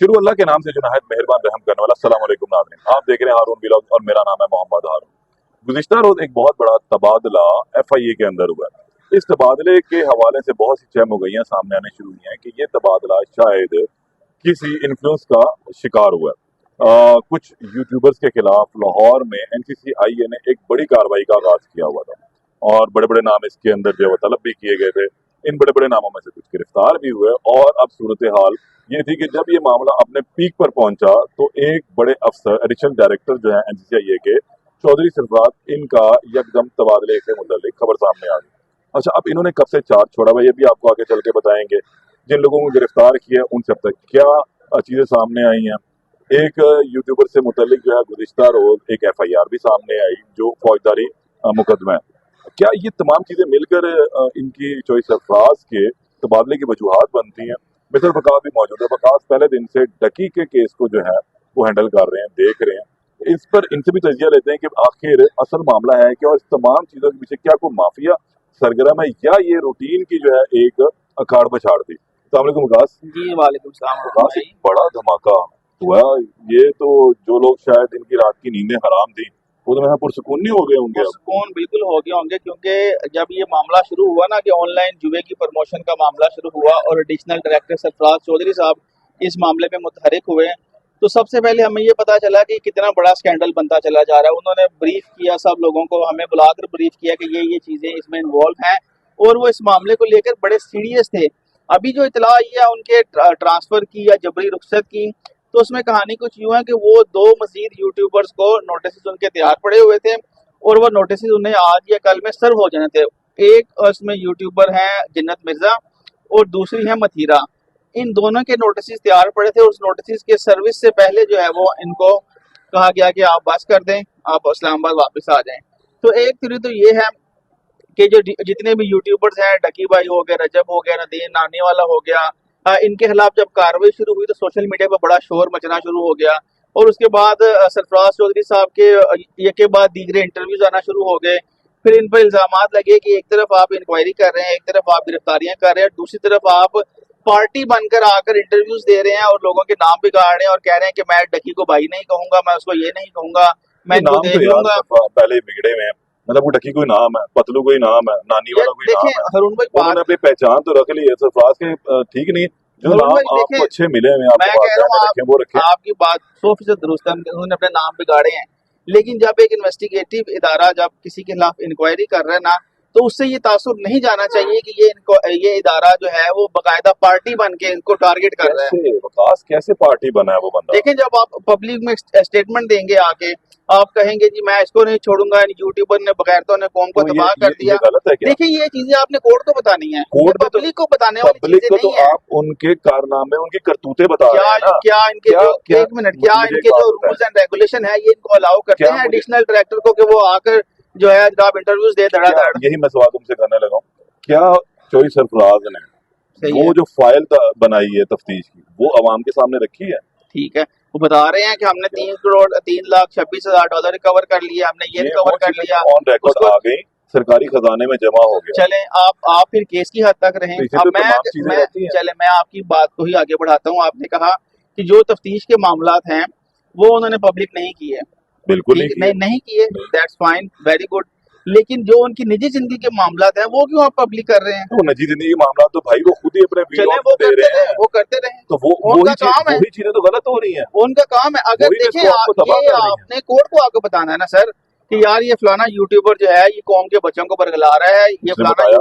शुरू अल्लाह के नाम से जो नहायत मेहरबान रहम करने वाला। अस्सलाम वालेकुम नाज़रीन, आप देख रहे हैं हारून व्लॉग और मेरा नाम है मोहम्मद हारून। गुज़िश्ता रोज एक बहुत बड़ा तबादला FIA के अंदर हुआ है। इस तबादले के हवाले से बहुत सी चहमुगैयां सामने आने शुरू हुई हैं कि ये तबादला शायद किसी इन्फ्लुएंस का शिकार हुआ है। कुछ यूट्यूबर्स के खिलाफ लाहौर में NCCIA ने एक बड़ी कार्रवाई का आगाज किया हुआ था और बड़े बड़े नाम इसके अंदर जो है तलब भी किए गए थे। इन बड़े बड़े नामों में से कुछ गिरफ्तार भी हुए और अब सूरत हाल ये थी कि जब ये मामला अपने पीक पर पहुंचा तो एक बड़े अफसर एडिशनल डायरेक्टर जो है NCCIA के चौधरी सरफराज, इनका यकदम तबादले से मुतल्लिक खबर सामने आ गई। अच्छा, अब इन्होंने कब से चार्ज छोड़ा हुआ ये भी आपको आगे चल के बताएंगे। जिन लोगों को गिरफ्तार किया उनसे अब तक क्या चीजें सामने आई हैं। एक यूट्यूबर से मुतल्लिक जो है गुज़िश्ता रोज एक FIR भी सामने आई जो फौजदारी मुकदमा है। क्या ये तमाम चीजें मिलकर इनकी चौधरी सरफराज के तबादले की वजूहात बनती हैं। मिस्टर वकास भी मौजूद है। वकास पहले दिन से डकी के केस को जो है वो हैंडल कर रहे हैं, देख रहे हैं। इस पर इनसे भी तजिया लेते हैं कि आखिर असल मामला है क्या और इस तमाम चीजों के पीछे क्या कोई माफिया सरगर्म है या ये रूटीन की जो है एक अखाड़ पछाड़ थी। अस्सलाम वालेकुम वकास। जी वालेकुम सलाम। वकास, एक बड़ा धमाका हुआ। ये तो जो लोग शायद इनकी रात की नींदें हराम थी वो तो पुरसुकून नहीं हो गए होंगे। सुकून बिल्कुल हो गए होंगे क्योंकि जब ये मामला शुरू हुआ ना कि ऑनलाइन जुए की प्रमोशन का मामला शुरू हुआ और एडिशनल डायरेक्टर सरफराज चौधरी साहब इस मामले में मुतहरिक हुए, तो सबसे पहले हमें ये पता चला कि कितना बड़ा स्कैंडल बनता चला जा रहा है। उन्होंने ब्रीफ किया, सब लोगों को हमें बुलाकर ब्रीफ किया कि ये चीजें इसमें इन्वॉल्व हैं और वो इस मामले को लेकर बड़े सीरियस थे। अभी जो इतला आई है उनके ट्रांसफर की या जबरी रुखसत की, तो उसमें कहानी कुछ यूं है कि वो दो मजीद यूट्यूबर्स को नोटिस उनके तैयार पड़े हुए थे और वो नोटिस उन्हें आज या कल में सर्व हो जाने थे। एक उसमें यूट्यूबर है जन्नत मिर्जा और दूसरी है मथीरा। इन दोनों के नोटिस तैयार पड़े थे और उस नोटिस के सर्विस से पहले जो है वो इनको कहा गया कि आप बस कर दें, आप इस्लामाबाद वापस आ जाएं। तो एक थ्योरी तो ये है कि जो जितने भी यूट्यूबर्स हैं, डकी भाई हो गया, रजब हो गया, नदीम नानी वाला हो गया, इनके खिलाफ जब कार्रवाई शुरू हुई तो सोशल मीडिया पर बड़ा शोर मचना शुरू हो गया और उसके बाद सरफराज चौधरी साहब के बाद दीगरे इंटरव्यूज आना शुरू हो गए। फिर इन पर इल्जामात लगे कि एक तरफ आप इंक्वायरी कर रहे हैं, एक तरफ आप गिरफ्तारियां कर रहे हैं, दूसरी तरफ आप पार्टी बनकर आकर इंटरव्यूज दे रहे हैं और लोगों के नाम बिगाड़ रहे हैं और कह रहे हैं कि मैं डकी को भाई नहीं कहूंगा, मैं उसको ये नहीं कहूंगा, मैं इनको देख लूंगा। पहले बिगड़े हुए हैं, मतलब वो डकी कोई नाम है, पतलू कोई नाम है, नानी वाला कोई नाम है। हरून भाई उन्होंने अपनी पहचान तो रख ली है। सरफराज के ठीक नहीं, जो नाम आपको अच्छे मिले हुए मैं कह रहा हूँ वो रखें। आपकी बात 100% दुरुस्त है, उन्होंने अपने नाम बिगाड़े हैं, लेकिन जब एक इन्वेस्टिगेटिव इदारा जब किसी के खिलाफ इंक्वायरी कर रहे हैं ना, तो उससे ये तासुर नहीं जाना चाहिए कि ये इदारा जो है वो बकायदा पार्टी बन के इनको टारगेट कर रहा है। वकास कैसे पार्टी बना है वो बंदा? देखें, जब आप पब्लिक में स्टेटमेंट देंगे आके, आप कहेंगे जी मैं इसको नहीं छोड़ूंगा, यूट्यूबर ने बगैरतों ने कौम को तबाह कर दिया। देखिए, ये चीजें आपने कोर्ट को बतानी है, पब्लिक को बताने वाली चीजें नहीं है। आप उनके कारनामे, उनकी करतूतें बता रहे हैं ना। क्या इनके जो एक मिनट, क्या इनके जो रूल्स एंड रेगुलेशन है ये इनको अलाउ करते हैं एडिशनल डायरेक्टर को कि वो आकर जो है आप इंटरव्यूज दे धड़ाधड़? यही मैं सवाल तुमसे करने लगा हूँ। क्या चौधरी सरफराज ने वो जो फाइल बनाई है तफ्तीश की वो अवाम के सामने रखी है? ठीक है, वो बता रहे हैं कि हमने 3,26,000 रिकवर कर लिया, हमने ये रिकवर कर लिया, ऑन रिकॉर्ड आ गई, सरकारी खजाने में जमा हो गया। चले आप फिर केस की हद तक रहें। अब मैं आपकी बात को ही आगे बढ़ाता हूँ। आपने कहा कि जो तफ्तीश के मामलात हैं वो उन्होंने पब्लिक नहीं किए। बिल्कुल नहीं किए, दैट्स फाइन, वेरी गुड, लेकिन जो उनकी निजी जिंदगी के मामलात हैं वो क्यों आप पब्लिक कर रहे हैं? तो निजी जिंदगी के मामला तो भाई वो खुद ही अपने वो करते रहे, तो वो उनका काम है। वही चीजें तो गलत हो रही हैं, उनका काम है। अगर देखें, आपने कोर्ट को आगे बताना है ना सर कि यार ये फलाना यूट्यूबर जो है ये कौम के बच्चों को बरगला रहा है, ये फलाना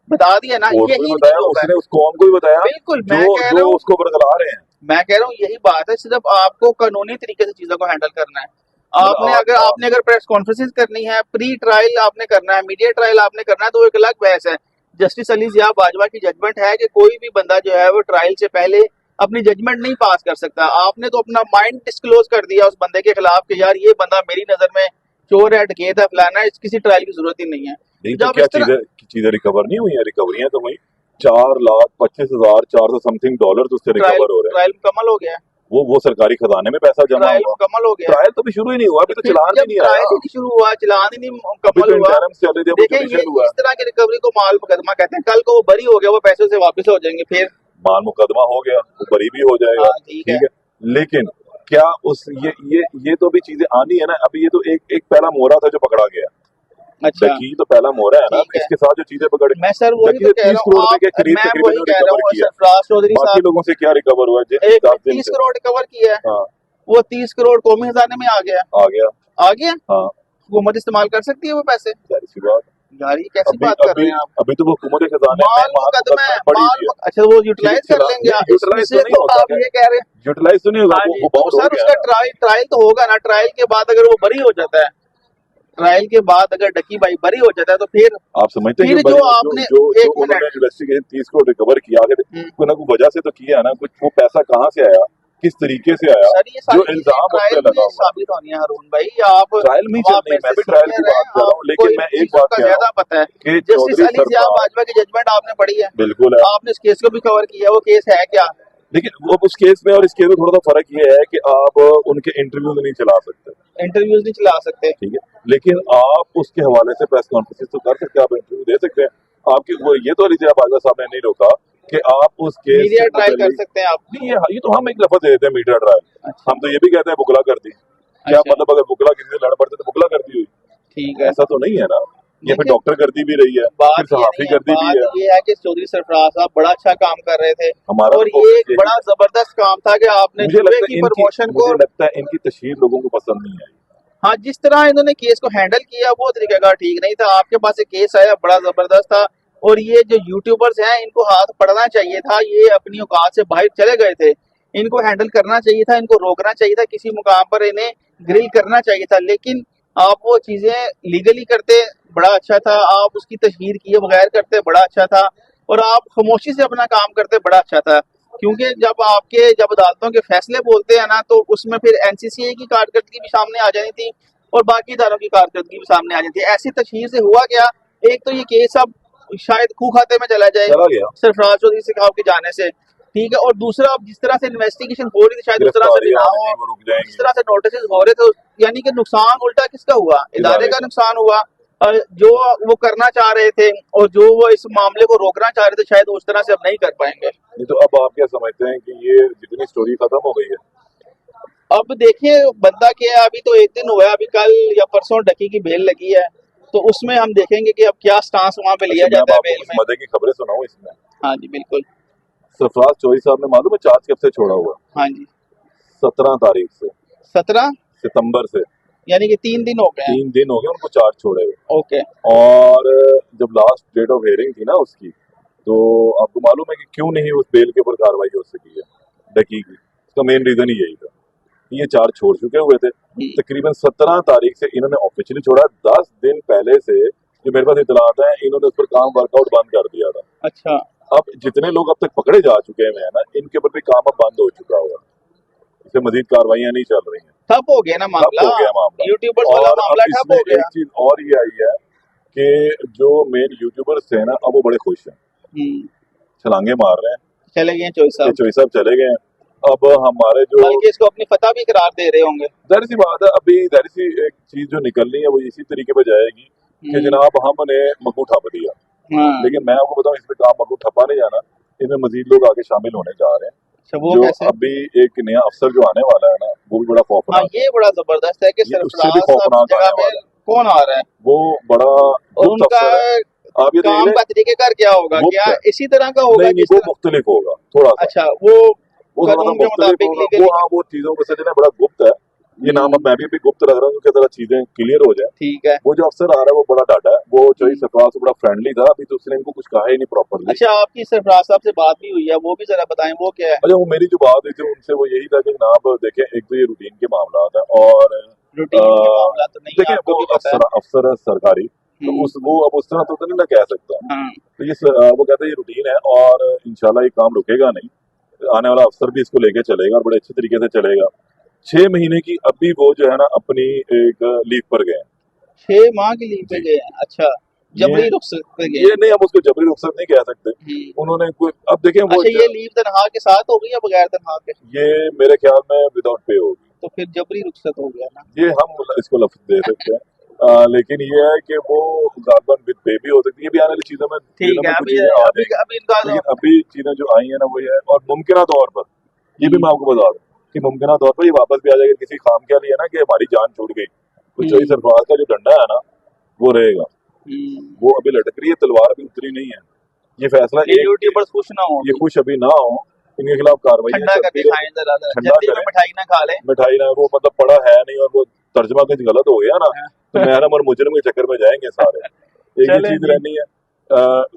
बता दिया ना, यही उसने उस कौम को भी बताया। बिल्कुल, मैं कह रहा हूँ उसको बरगला रहे हैं। मैं कह रहा हूँ यही बात है, सिर्फ आपको कानूनी तरीके से चीजों को हैंडल करना है। आपने अगर प्रेस कॉन्फ्रेंस करनी है, प्री ट्रायल आपने करना है, मीडिया ट्रायल आपने करना है, तो एक अलग बहस है। जस्टिस अली जिया बाजवा की जजमेंट है कि कोई भी बंदा जो है वो ट्रायल से पहले अपनी जजमेंट नहीं पास कर सकता। आपने तो अपना माइंड डिस्क्लोज कर दिया उस बंदे के खिलाफ कि यार ये बंदा मेरी नजर में चोर है, डकैत है, फलाना है, किसी ट्रायल की जरूरत ही नहीं है। जब क्या चीजें रिकवर नहीं हुई है? रिकवरियां तो हुई, 4,25,400 समथिंग डॉलर उससे रिकवर हो रहे हैं। ट्रायल मुकम्मल हो गया, वो सरकारी खजाने में पैसा जमा हुआ, मुकम्मल हो गया। ट्रायल तो भी शुरू ही नहीं हुआ, अभी तो चलान ही नहीं आया, शुरू हुआ, चलान ही नहीं मुकम्मल हुआ। देखिए, इस तरह की रिकवरी को माल मुकदमा कहते हैं। कल को वो बरी हो गया, वो पैसों से वापस हो जाएंगे, फिर माल मुकदमा हो गया, वो बरी भी हो जाएगा। ठीक है, लेकिन क्या उस ये तो अभी चीजें आनी है ना। अभी ये तो एक पहला मोहरा था जो पकड़ा गया। अच्छा डकी तो पहला मोहरा है ना, ठीक तो है। इसके साथ जो चीजें पकड़, मैं सर वही डकी तो से कह 30 रहा हूँ करोड़ रुपए के आप, करीब मैं तकरीबन वही इन्होंने कह रहा रिकवर हूँ किया। सरफराज चौधरी बाकी साहब, लोगों से क्या रिकवर हुआ है एक 10 दिन 30 से। करोड़ रिकवर किया है, हाँ वो 30 करोड़ कौमी खजाने में आ गया। आ गया। आ गया, हाँ हुकूमत इस्तेमाल कर सकती है वो पैसे। जाहिर सी बात। यार ये कैसी अभी बात कर अभी रहे हैं आप। अभी तो वो हुकूमत के खजाने में माल माल मुकदमा है, मुकदमे पड़ी माल हुई है। अच्छा वो यूटिलाइज कर लेंगे नहीं यूटिलाइज इससे तो नहीं तो होता आप है, ये कह रहे हैं। यूटिलाइज तो नहीं होगा, हाँ वो जी, वो तो बाउंड हो सर गया उसका ना। ट्रायल तो होगा ना, ट्रायल के बाद अगर वो बरी हो जाता है, ट्रायल के बाद अगर डकी भाई बरी हो जाता है तो फिर आप समझते हैं कि जो जो आपने जो जो एक उन्होंने मिनट इन्वेस्टिगेशन 30 करोड़ रिकवर किया, आखिर कोई ना कोई वजह से तो किया है ना, कुछ वो पैसा कहाँ से आया, किस तरीके से आया, सर ये जो सारी चीजें इल्जाम उस ट्रायल पर लगा में हुआ है। साबित होनी है हारून भाई। आप ट्रायल में ही अब चल आप रही है, मेरे मैं से भी ट्रायल की सीनियर हैं, बात कर रहा हूँ, आपको लेकिन इन मैं एक चीजों बात का कह रहा ज्यादा हूँ पता है। कि जस्टिस चौधरी अली जिया सरफराज बाजवा की जजमेंट आपने पढ़ी है, बिल्कुल है। आपने इस केस को भी कवर किया है, वो केस है क्या? लेकिन वो उस केस में और इस केस में थोड़ा सा फर्क ये है कि आप उनके इंटरव्यू नहीं चला सकते, इंटरव्यूज नहीं चला सकते। ठीक है, लेकिन आप उसके हवाले से प्रेस कॉन्फ्रेंस तो कर सकते हैं, आप इंटरव्यू दे सकते हैं। आपकी वो ये तो अली जिया बाजवा साहब ने नहीं रोका कि आप उस केस मीडिया से ट्रायल कर मुतल्लिक सकते हैं आप। नहीं, ये तो हम एक लफ्ज दे देते हैं मीडिया ट्रायल। अच्छा हम तो ये भी कहते हैं बुकला कर दी। क्या अच्छा मतलब अगर बुकला किसी से लड़ पड़ते तो बुकला कर दी हुई, ठीक है। ऐसा तो नहीं है ना। ये फिर देखिए डॉक्टर कर दी भी रही है, बात फिर ये सहाफी नहीं है, कर दी भी है। बात ये है कि चौधरी सरफराज साहब बड़ा अच्छा काम कर रहे थे हमारा और तो ये फोकस एक यही बड़ा है। जबरदस्त काम था कि आपने मुझे जुए लगता की है प्रमोशन को, मुझे लगता है इनकी तशहीर लोगों को पसंद नहीं आई। हाँ जिस तरह इन्होंने केस को हैंडल किया वो तरीकाकार ठीक नहीं था। आपके पास एक केस आया बड़ा जबरदस्त था और ये जो यूट्यूबर्स हैं इनको हाथ पड़ना चाहिए था, ये अपनी औकात से बाहर चले गए थे। इनको हैंडल करना चाहिए था, इनको रोकना चाहिए था, किसी मुकाम पर इन्हें ग्रिल करना चाहिए था, लेकिन आप वो चीजें लीगली करते बड़ा अच्छा था, आप उसकी तशहीर किए बगैर करते बड़ा अच्छा था और आप खामोशी से अपना काम करते बड़ा अच्छा था। क्योंकि जब अदालतों के फैसले बोलते हैं ना तो उसमें फिर एनसीसीए की कारकर्दगी भी सामने आ जानी थी और बाकी इदारों की कारकर्दगी भी सामने आ जाती है। ऐसी तशहीर से हुआ क्या, एक तो ये केस अब शायद खू खाते में चला जाए चला गया, सरफराज चौधरी साहब के जाने से, ठीक है। और दूसरा अब जिस तरह से इन्वेस्टिगेशन हो रही थी शायद उस तरह से भी गिरफ्तारियां ना आने हो, नहीं वो रुक जिस जाएंगी। तरह से नोटिस हो रहे थे, यानी कि नुकसान उल्टा किसका हुआ, इदारे इदारे का का नुकसान हुआ। और जो वो करना चाह रहे थे और जो वो इस मामले को रोकना चाह रहे थे शायद उस तरह से अब नहीं कर पाएंगे। नहीं तो अब आप क्या समझते हैं कि ये जितनी स्टोरी खत्म हो गई है? अब देखिए बंदा क्या है, अभी तो एक दिन हुआ है, अभी कल या परसों डकी की बेल लगी है तो उसमें हम देखेंगे कि अब क्या स्टांस वहां पे लिया अच्छा, मैं अब जाता है आपको बेल कुछ में। मजे की खबरें सुनाऊं इसमें। हाँ जी बिल्कुल। सरफराज चौधरी साहब ने मालूम है चार्ज कब से छोड़ा हुआ? हाँ जी 17 तारीख से, 17 सितंबर से। यानी कि 3 दिन हो गए हैं। 3 दिन हो गए उनको चार्ज छोड़े हुए। ओके और जब लास्ट डेट ऑफ हियरिंग थी ना उसकी, तो आपको मालूम है कि क्यों नहीं उस बेल के ऊपर कार्रवाई हो सकी है डकी की? उसका मेन रीजन ही यही था कि ये चार्ज छोड़ चुके हुए थे। तकरीबन 17 तारीख से इन्होंने ऑफिशियली छोड़ा। 10 दिन पहले से जो मेरे पास इतलात है, इन्होंने उस पर काम वर्कआउट बंद कर दिया था। अच्छा अब जितने लोग अब तक पकड़े जा चुके हैं ना, इनके ऊपर भी काम अब बंद हो चुका होगा, इससे मजीद कार्रवाइयां नहीं चल रही हैं, ठप हो गया ना ठप मामला, हो गया मामला। यूट्यूबर्स वाला और मामला अब ठप इसमें हो गया। एक चीज और ये आई है कि जो मेन यूट्यूबर्स थे ना, अब वो बड़े खुश हैं, छलांगे मार रहे हैं चले गए चोई कि साहब, चोई साहब चले गए हैं। अब हमारे जो बल्कि इसको अपनी फतह भी करार दे रहे होंगे। जाहिर सी बात है, अभी जाहिर सी एक चीज जो निकलनी है वो इसी तरीके पे जाएगी कि जनाब हमने मग्गू ठप दिया। हाँ लेकिन मैं आपको बताऊं, इसमें काम मग्गू ठप्पा नहीं जाना, इसमें मजीद लोग आगे शामिल होने जा रहे हैं। अच्छा वो जो कैसे? अभी एक नया अफसर जो आने वाला है ना, वो भी बड़ा हाँ खौफनाक है। ये बड़ा जबरदस्त है कि ये उससे भी सरफराज साहब खौफनाक की जगह आने पे वाला है। कौन आ रहा है वो बड़ा और गुप्त उनका अफसर है। आप ये देख काम लें, का तरीकेकार क्या होगा, गुप्त क्या है। इसी तरह का होगा नहीं नहीं, जिस वो तरह? मुख्तलिफ होगा थोड़ा सा, अच्छा वो वो थोड़ा सा कानून के मुख्तलिफ मुताबिक होगा। लीगली। वो हाँ, वो चीजों में से जो है बड़ा गुप्त है। ये नाम अब मैं भी गुप्त रख रहा हूँ क्योंकि जरा चीजें क्लियर हो जाए। ठीक है। वो जो अफसर आ रहा है वो बड़ा डाटा है, वो चौधरी सरफराज से बड़ा फ्रेंडली था, अभी तो उसने इनको कुछ कहा ही नहीं प्रॉपरली। अच्छा आपकी सरफराज साहब से बात भी हुई है, वो भी जरा बताएं वो क्या है? अच्छा, वो मेरी जो बात हुई थी उनसे वो यही था कि जनाब देखें, एक तो ये रूटीन के मामला है और रूटीन के मामला तो नहीं, देखें आपको वो भी पता है। अफसर है सरकारी, तो वो अब उस तरह तो नहीं ना कह सकता। हाँ तो ये वो कहते हैं ये रूटीन है और इंशाल्लाह ये काम रुकेगा नहीं, आने वाला अफसर भी इसको लेके चलेगा और बड़े अच्छे तरीके से चलेगा। 6 महीने की अभी वो जो है ना अपनी एक लीव पर गए हैं। 6 माह की लीव पे जी। गए हैं, अच्छा जबरी रुखसत पे गए। ये नहीं, हम उसको जबरी रुखसत नहीं कह सकते। उन्होंने कोई, अब देखें वो अच्छा ये लीव तनख्वाह के साथ होगी या बगैर तनख्वाह के? ये मेरे ख्याल में विदाउट पे होगी। तो फिर जबरी रुखसत हो गया ना। ये हम इसको लफ्ज दे सकते हैं। लेकिन ये है कि वो ज़ातन विद बेबी हो सकती है, ये भी आने वाली चीजों में ठीक है। कुछ अभी चीजें आ अभी जाएंगी। अभी इनका लेकिन अभी चीजें जो आई है ना वो ये है, और मुमकिन तौर पर ये भी मैं आपको बता दूं कि मुमकिन तौर पर ये वापस भी आ जाएगा किसी खाम क्या लिया ना कि हमारी जान छूट गई, तो चोई हम्म, सरफराज का जो डंडा है ना वो रहेगा, वो अभी लटक रही है, तलवार अभी उतरी नहीं है। ये फैसला ये एक यूट्यूबर्स खुश ना हो ये अभी, खुश अभी ना हो, इनके खिलाफ कार्रवाइयां ठंडा चलती करके रहे, खाएं जरा, ठंडा जल्दी में करें। मिठाई ना खा लें। मिठाई ना वो मतलब पड़ा है नहीं और वो तर्जमा कुछ गलत हो गया ना, तो महरम और मुजरिम के चक्कर में जाएंगे सारे। एक ही चलें चीज जी, रहनी है।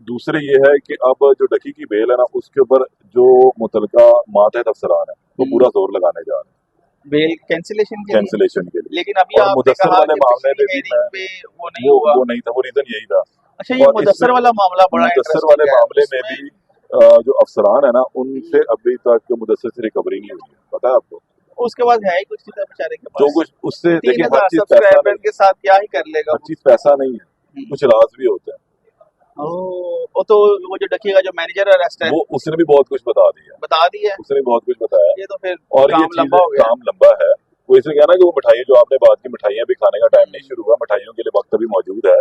दूसरे ये है कि अब जो डकी की बेल है ना उसके ऊपर जो मुतलका मातहत अफसरान है वो पूरा जोर लगाने जा रहे हैं बेल कैंसिलेशन के लिए। कैंसिलेशन के लिए। लेकिन अभी और आपने मुदस्सर कहा वाले कि मामले पिछली में भी मैं हेयरिंग पे वो नहीं हुआ। वो नहीं था, वो रीजन यही था। अच्छा, ये और मुदस्सर इसमें वाला मामला बड़ा मुदस्सर वाले इंटरेस्टिंग है मामले में उसमें। भी जो अफसरान है ना उनसे अभी तक मुदस्सर से रिकवरी नहीं हुई है, पता है आपको? उसके बाद है ही कुछ नहीं था बेचारे के जो पास। कुछ उससे देखिए, 3000 हर चीज पैसा सब्सक्राइबर नहीं के है, साथ क्या ही कर लेगा हर वो। चीज पैसा नहीं है, हम्म। कुछ राज भी होते हैं। वो तो वो जो डकी का जो मैनेजर अरेस्ट है, वो उसने भी बहुत कुछ बता दिया, बता दी है। उसने भी बहुत कुछ बताया। ये तो फिर और ये काम चीजें लंबा हो गया। काम लंबा है। वो इसलिए कहा ना कि वो मिठाइयाँ जो आपने बात की, मिठाइयाँ भी खाने का टाइम नहीं शुरू हुआ, मिठाइयों के लिए वक्त अभी मौजूद है।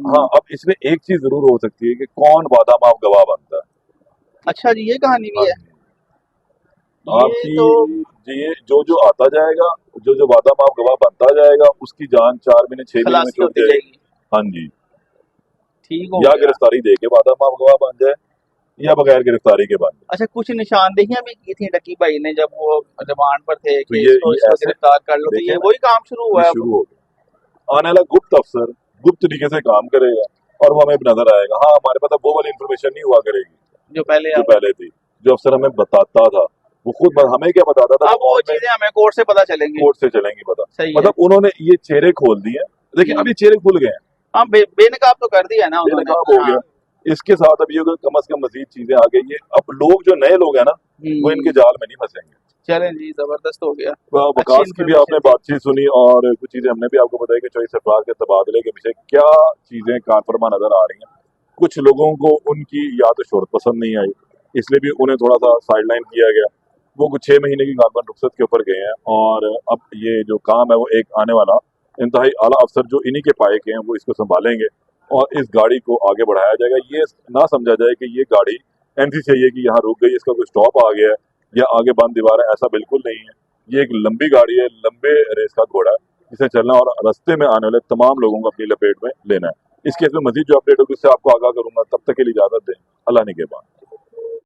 हाँ, अब इसमें एक चीज जरूर हो सकती है कि कौन वादा माफ गवाह बनता है। अच्छा जी, ये कहानी भी हाँ है। जी, ये आपकी तो ये जो आता जाएगा, जो वादा माफ गवाह बनता जाएगा, उसकी जान 4 महीने 6 महीने में खलासी छूट होती जाएगी। जाएगी। हाँ जी, ठीक हो या गया। गिरफ्तारी दे के वादा माफ गवाह बन जाए या बगैर गिरफ्तारी के बन जाए। अच्छा, कुछ निशानदेहियां भी की थी डकी भाई ने जब वो रिमांड पर थे तो कि ये इसको ऐसे गिरफ्तार कर लो, तो देखें ये ना, वही काम शुरू हुआ ये है अब। शुरू हो गया। आने वाला गुप्त अफसर गुप्त तरीके से काम करेगा और वो हमें नजर आएगा। हाँ, हमारे पास अब वो वाली इंफॉर्मेशन नहीं हुआ करेगी जो पहले जो पहले थी। जो अफसर हमें बताता था वो खुद हमें क्या बताता था, अब वो वो ऑन में चीजें हमें कोर्ट से पता चलेंगी। कोर्ट से चलेंगी पता। सही है। मतलब उन्होंने ये चेहरे खोल दिए। देखिए, हम्म। अब ये चेहरे खुल गए हैं, हाँ, बेनकाब तो कर दिया ना उन्होंने। बेनकाब हो हाँ। गया। इसके साथ अब ये कम अज कम मजीद चीजें आ गई है। अब लोग जो नए लोग हैं ना वो इनके जाल में नहीं फंसेंगे। चलें जी, जबरदस्त हो गया। अच्छी वकास की भी आपने इन्फॉर्मेशन थी। बातचीत सुनी और कुछ चीजें हमने भी आपको बताई कि चौधरी सरफराज के तबादले के पीछे क्या चीजें कारफरमा नजर आ रही हैं। कुछ लोगों को उनकी या तो शोहरत पसंद नहीं आई, इसलिए भी उन्हें थोड़ा सा साइडलाइन किया गया। वो कुछ 6 महीने की गालबन रुखसत के ऊपर गए हैं और अब ये जो काम है वो एक आने वाला इंतहाई आला अफसर जो इन्हीं के पाए के हैं वो इसको संभालेंगे और इस गाड़ी को आगे बढ़ाया जाएगा। ये ना समझा जाए कि ये गाड़ी एनसीसीआई की यहाँ रुक गई, इसका कोई स्टॉप आ गया है या आगे बंद दीवार है, ऐसा बिल्कुल नहीं है। ये एक लंबी गाड़ी है, लंबे रेस का घोड़ा है जिसे चलना और रास्ते में आने वाले तमाम लोगों को अपनी लपेट में लेना है। इस केस में मजीद जो अपडेट होगी उससे आपको आगाह करूंगा। तब तक के लिए इजाजत दें, अल्लाह निगहबान।